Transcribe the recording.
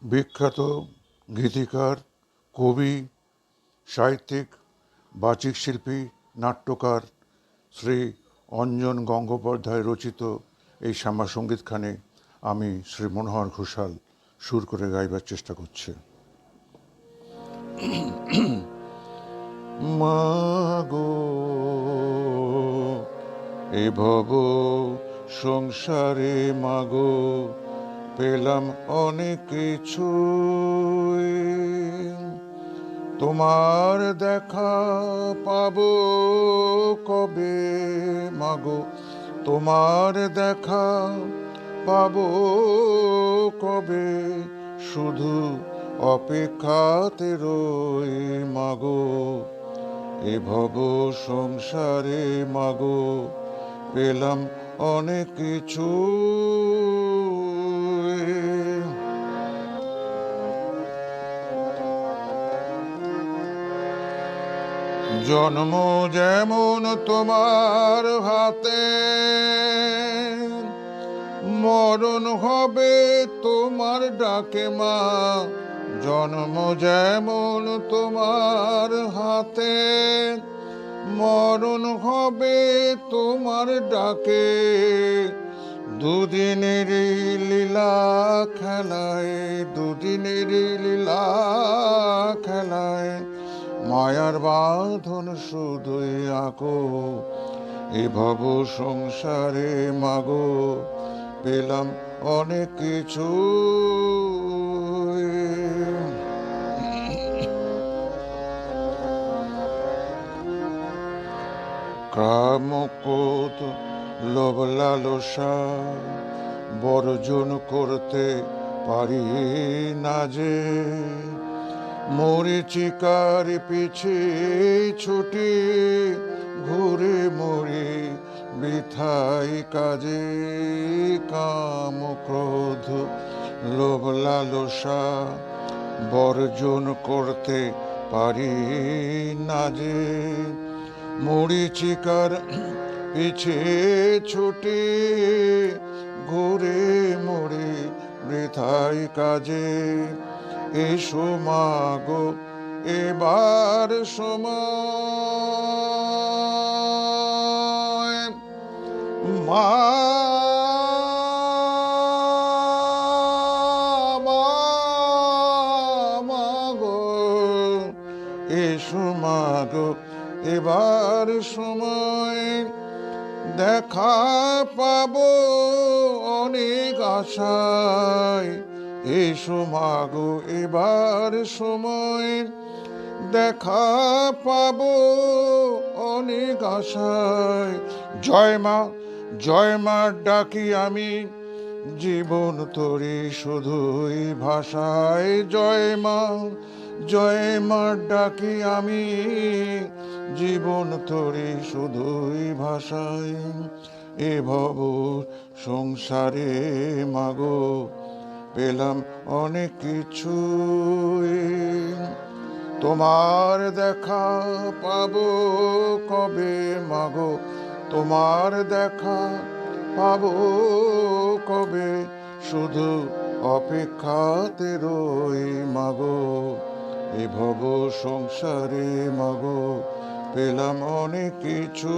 বিখ্যাত গীতিকার, কবি, সাহিত্যিক, বাচিক শিল্পী, নাট্যকার শ্রী অঞ্জন গঙ্গোপাধ্যায় রচিত এই শ্যামা সঙ্গীতখানে আমি শ্রী মনোহর ঘোষাল সুর করে গাইবার চেষ্টা করছি। মাগো এ ভব সংসারে মাগো পেলাম অনেক কিছু, তোমার দেখা পাবো কবে মাগো, তোমার দেখা পাবো কবে, শুধু অপেক্ষাতে রই মাগো এ ভব সংসারে মাগো পেলাম অনেক কিছু। জন্ম যেমন তোমার হাতে, মরণ হবে তোমার ডাকে মা। জন্ম যেমন তোমার হাতে, মরণ হবে তোমার ডাকে। দুদিনের লীলা খেলায়, দুদিনের লীলা খেলায় মায়ার বাঁধন শুধুই আঁকো এ ভব সংসারে মাগো পেলাম অনেক কিছু। কাম ক্রোধ লোভ লালসা বর্জন করতে পারি না যে, মরীচিকার পিছে ছুটি ঘুরে মরি বৃথাই কাজে। কাম ক্রোধ লোভ লালসা বর্জন করতে পারি না যে, মরীচিকার পিছে ছুটি ঘুরে মরি বৃথাই কাজে। এসো মাগো এবার সময় মা, মাগো এসো মাগো এবার সময়, দেখা পাবো অনেক আশায়। এসো মাগো এবার সময়, দেখা পাবো অনেক আশায়। জয় মা, জয় মা ডাকি আমি জীবন তোরে শুধুই ভাষায়। জয় মা, জয় মা ডাকি আমি জীবন তোরে শুধুই ভাষায়। এ ভব সংসারে মাগো পেলাম অনেক কিছু, তোমার দেখা পাবো কবে মাগো, তোমার দেখা পাবো কবে, শুধু অপেক্ষাতে রই মাগো এ ভব সংসারে মাগো পেলাম অনেক কিছু।